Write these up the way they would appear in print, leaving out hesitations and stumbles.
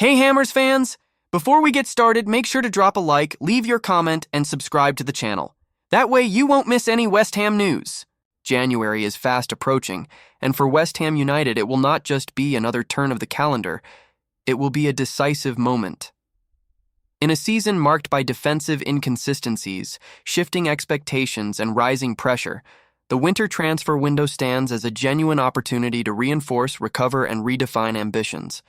Hey Hammers fans! Before we get started, make sure to drop a like, leave your comment, and subscribe to the channel. That way you won't miss any West Ham news. January is fast approaching, and for West Ham United it will not just be another turn of the calendar, it will be a decisive moment. In a season marked by defensive inconsistencies, shifting expectations, and rising pressure, the winter transfer window stands as a genuine opportunity to reinforce, recover, and redefine ambitions.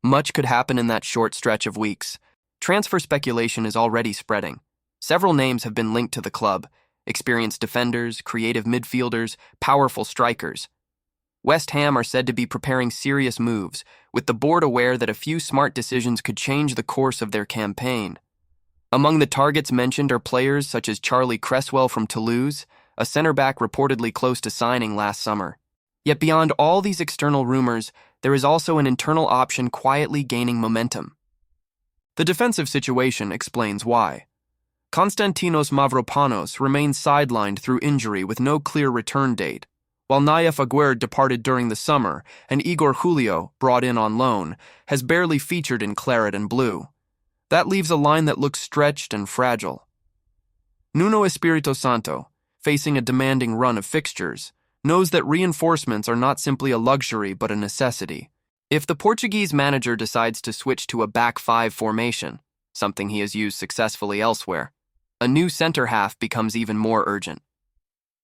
Much could happen in that short stretch of weeks. Transfer speculation is already spreading. Several names have been linked to the club: experienced defenders, creative midfielders, powerful strikers. West Ham are said to be preparing serious moves, with the board aware that a few smart decisions could change the course of their campaign. Among the targets mentioned are players such as Charlie Cresswell from Toulouse, a centre-back reportedly close to signing last summer. Yet beyond all these external rumors, there is also an internal option quietly gaining momentum. The defensive situation explains why. Konstantinos Mavropanos remains sidelined through injury with no clear return date, while Naif Aguerd departed during the summer and Igor Julio, brought in on loan, has barely featured in claret and blue. That leaves a line that looks stretched and fragile. Nuno Espirito Santo, facing a demanding run of fixtures, knows that reinforcements are not simply a luxury but a necessity. If the Portuguese manager decides to switch to a back five formation, something he has used successfully elsewhere, a new center half becomes even more urgent.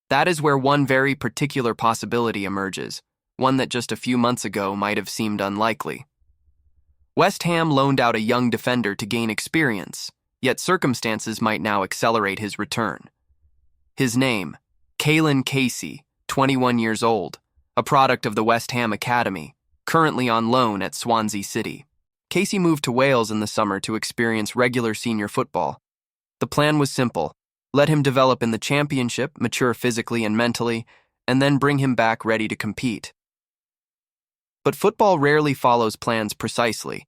That is where one very particular possibility emerges, one that just a few months ago might have seemed unlikely. West Ham loaned out a young defender to gain experience, yet circumstances might now accelerate his return. His name, Kalin Casey, 21 years old, a product of the West Ham Academy, currently on loan at Swansea City. Casey moved to Wales in the summer to experience regular senior football. The plan was simple: let him develop in the Championship, mature physically and mentally, and then bring him back ready to compete. But football rarely follows plans precisely.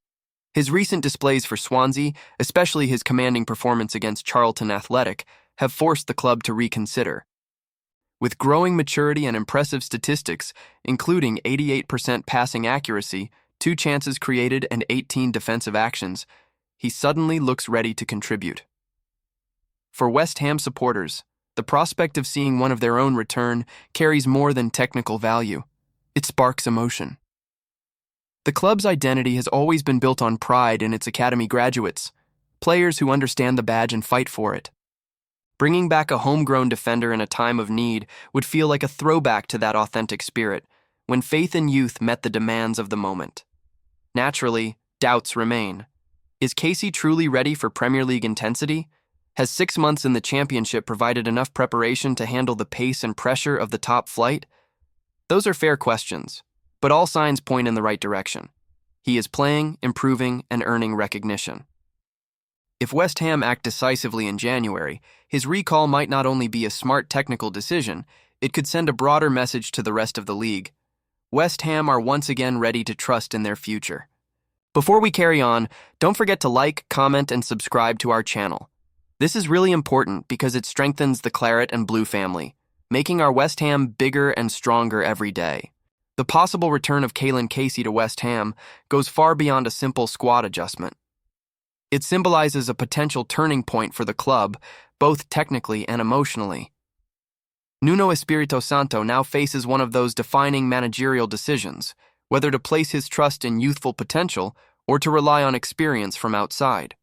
His recent displays for Swansea, especially his commanding performance against Charlton Athletic, have forced the club to reconsider. With growing maturity and impressive statistics, including 88% passing accuracy, 2 chances created, and 18 defensive actions, he suddenly looks ready to contribute. For West Ham supporters, the prospect of seeing one of their own return carries more than technical value. It sparks emotion. The club's identity has always been built on pride in its academy graduates, players who understand the badge and fight for it. Bringing back a homegrown defender in a time of need would feel like a throwback to that authentic spirit, when faith and youth met the demands of the moment. Naturally, doubts remain. Is Casey truly ready for Premier League intensity? Has 6 months in the Championship provided enough preparation to handle the pace and pressure of the top flight? Those are fair questions, but all signs point in the right direction. He is playing, improving, and earning recognition. If West Ham act decisively in January, his recall might not only be a smart technical decision, it could send a broader message to the rest of the league. West Ham are once again ready to trust in their future. Before we carry on, don't forget to like, comment, and subscribe to our channel. This is really important because it strengthens the claret and blue family, making our West Ham bigger and stronger every day. The possible return of Kalin Casey to West Ham goes far beyond a simple squad adjustment. It symbolizes a potential turning point for the club, both technically and emotionally. Nuno Espirito Santo now faces one of those defining managerial decisions, whether to place his trust in youthful potential or to rely on experience from outside.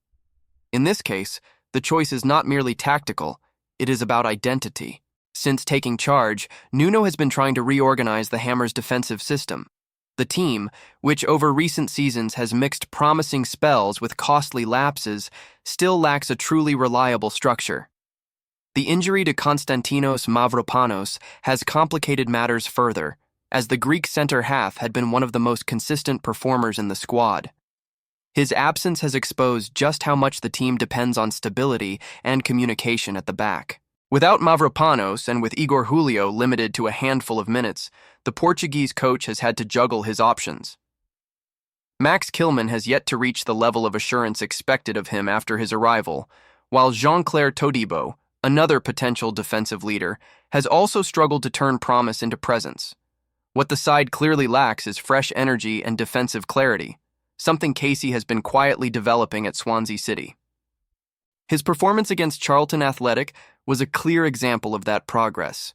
In this case, the choice is not merely tactical, it is about identity. Since taking charge, Nuno has been trying to reorganize the Hammers' defensive system. The team, which over recent seasons has mixed promising spells with costly lapses, still lacks a truly reliable structure. The injury to Konstantinos Mavropanos has complicated matters further, as the Greek center half had been one of the most consistent performers in the squad. His absence has exposed just how much the team depends on stability and communication at the back. Without Mavropanos and with Igor Julio limited to a handful of minutes, the Portuguese coach has had to juggle his options. Max Kilman has yet to reach the level of assurance expected of him after his arrival, while Jean-Claire Todibo, another potential defensive leader, has also struggled to turn promise into presence. What the side clearly lacks is fresh energy and defensive clarity, something Casey has been quietly developing at Swansea City. His performance against Charlton Athletic was a clear example of that progress.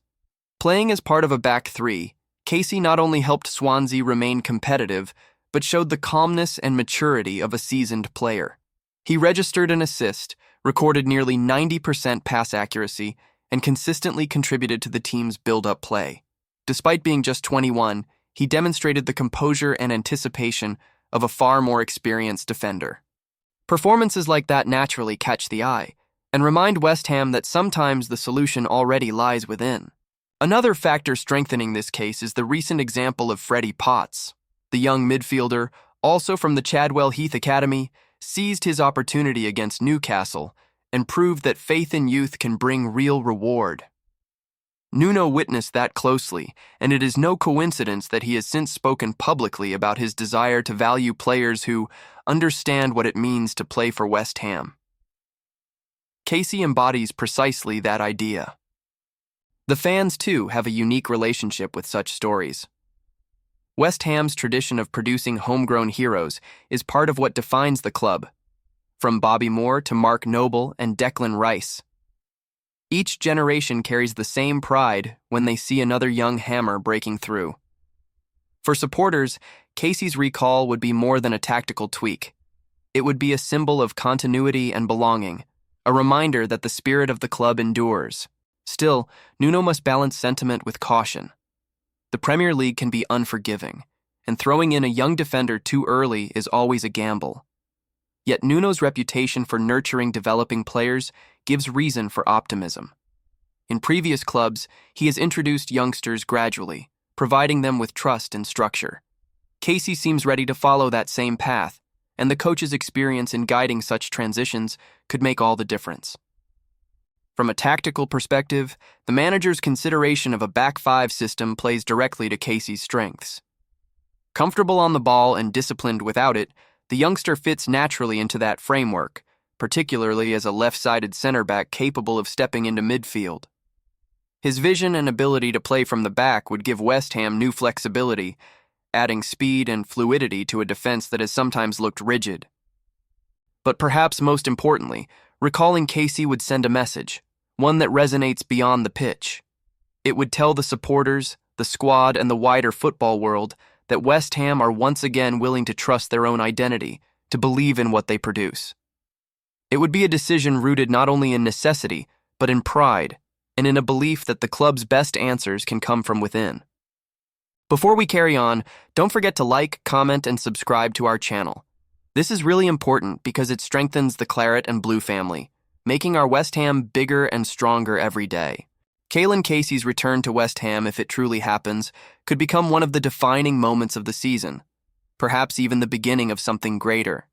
Playing as part of a back three, Casey not only helped Swansea remain competitive, but showed the calmness and maturity of a seasoned player. He registered an assist, recorded nearly 90% pass accuracy, and consistently contributed to the team's build-up play. Despite being just 21, he demonstrated the composure and anticipation of a far more experienced defender. Performances like that naturally catch the eye and remind West Ham that sometimes the solution already lies within. Another factor strengthening this case is the recent example of Freddie Potts. The young midfielder, also from the Chadwell Heath Academy, seized his opportunity against Newcastle and proved that faith in youth can bring real reward. Nuno witnessed that closely, and it is no coincidence that he has since spoken publicly about his desire to value players who understand what it means to play for West Ham. Casey embodies precisely that idea. The fans, too, have a unique relationship with such stories. West Ham's tradition of producing homegrown heroes is part of what defines the club, from Bobby Moore to Mark Noble and Declan Rice. Each generation carries the same pride when they see another young hammer breaking through. For supporters, Casey's recall would be more than a tactical tweak. It would be a symbol of continuity and belonging, a reminder that the spirit of the club endures. Still, Nuno must balance sentiment with caution. The Premier League can be unforgiving, and throwing in a young defender too early is always a gamble. Yet Nuno's reputation for nurturing developing players gives reason for optimism. In previous clubs, he has introduced youngsters gradually, providing them with trust and structure. Casey seems ready to follow that same path, and the coach's experience in guiding such transitions could make all the difference. From a tactical perspective, the manager's consideration of a back five system plays directly to Casey's strengths. Comfortable on the ball and disciplined without it, the youngster fits naturally into that framework, particularly as a left-sided center back capable of stepping into midfield. His vision and ability to play from the back would give West Ham new flexibility, adding speed and fluidity to a defense that has sometimes looked rigid. But perhaps most importantly, recalling Casey would send a message, one that resonates beyond the pitch. It would tell the supporters, the squad, and the wider football world that West Ham are once again willing to trust their own identity, to believe in what they produce. It would be a decision rooted not only in necessity, but in pride, and in a belief that the club's best answers can come from within. Before we carry on, don't forget to like, comment, and subscribe to our channel. This is really important because it strengthens the Claret and Blue family, making our West Ham bigger and stronger every day. Kalin Casey's return to West Ham, if it truly happens, could become one of the defining moments of the season, perhaps even the beginning of something greater.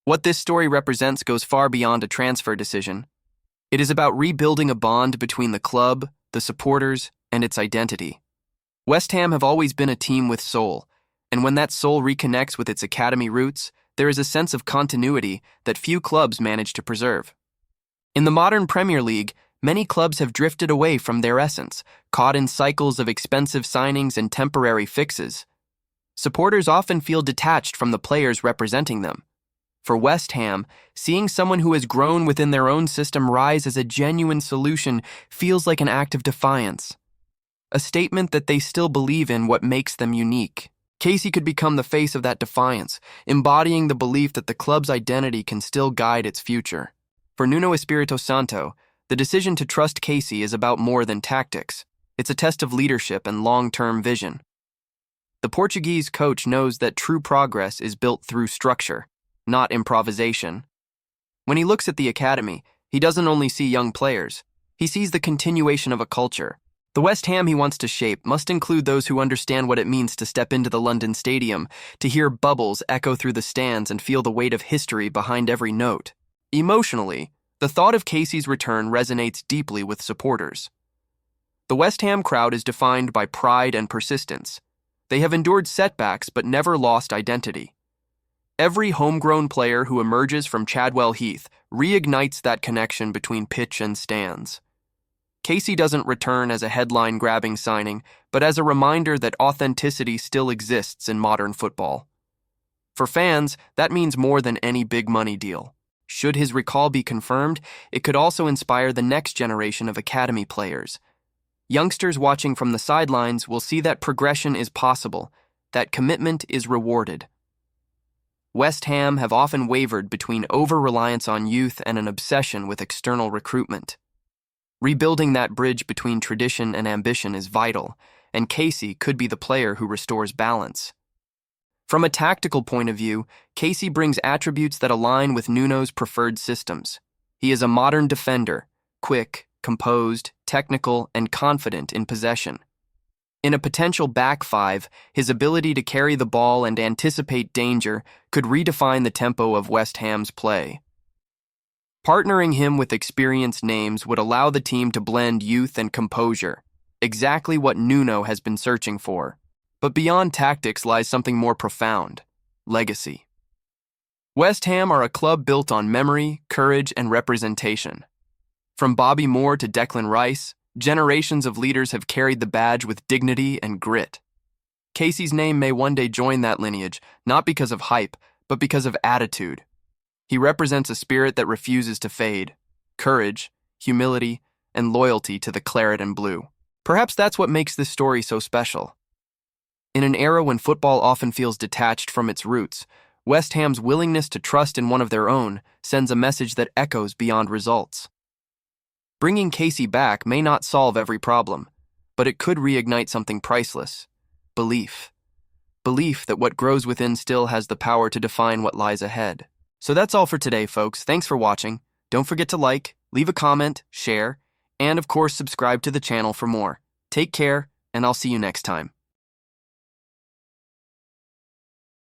What this story represents goes far beyond a transfer decision. It is about rebuilding a bond between the club, the supporters, and its identity. West Ham have always been a team with soul, and when that soul reconnects with its academy roots, there is a sense of continuity that few clubs manage to preserve. In the modern Premier League, many clubs have drifted away from their essence, caught in cycles of expensive signings and temporary fixes. Supporters often feel detached from the players representing them. For West Ham, seeing someone who has grown within their own system rise as a genuine solution feels like an act of defiance, a statement that they still believe in what makes them unique. Casey could become the face of that defiance, embodying the belief that the club's identity can still guide its future. For Nuno Espirito Santo, the decision to trust Casey is about more than tactics. It's a test of leadership and long-term vision. The Portuguese coach knows that true progress is built through structure, not improvisation. When he looks at the academy, he doesn't only see young players. He sees the continuation of a culture. The West Ham he wants to shape must include those who understand what it means to step into the London Stadium, to hear bubbles echo through the stands and feel the weight of history behind every note. Emotionally, the thought of Casey's return resonates deeply with supporters. The West Ham crowd is defined by pride and persistence. They have endured setbacks but never lost identity. Every homegrown player who emerges from Chadwell Heath reignites that connection between pitch and stands. Casey doesn't return as a headline-grabbing signing, but as a reminder that authenticity still exists in modern football. For fans, that means more than any big money deal. Should his recall be confirmed, it could also inspire the next generation of academy players. Youngsters watching from the sidelines will see that progression is possible, that commitment is rewarded. West Ham have often wavered between over-reliance on youth and an obsession with external recruitment. Rebuilding that bridge between tradition and ambition is vital, and Casey could be the player who restores balance. From a tactical point of view, Casey brings attributes that align with Nuno's preferred systems. He is a modern defender, quick, composed, technical, and confident in possession. In a potential back five, his ability to carry the ball and anticipate danger could redefine the tempo of West Ham's play. Partnering him with experienced names would allow the team to blend youth and composure, exactly what Nuno has been searching for. But beyond tactics lies something more profound: legacy. West Ham are a club built on memory, courage, and representation. From Bobby Moore to Declan Rice, generations of leaders have carried the badge with dignity and grit. Casey's name may one day join that lineage, not because of hype, but because of attitude. He represents a spirit that refuses to fade: courage, humility, and loyalty to the claret and blue. Perhaps that's what makes this story so special. In an era when football often feels detached from its roots, West Ham's willingness to trust in one of their own sends a message that echoes beyond results. Bringing Casey back may not solve every problem, but it could reignite something priceless: belief. Belief that what grows within still has the power to define what lies ahead. So that's all for today, folks. Thanks for watching. Don't forget to like, leave a comment, share, and of course subscribe to the channel for more. Take care, and I'll see you next time.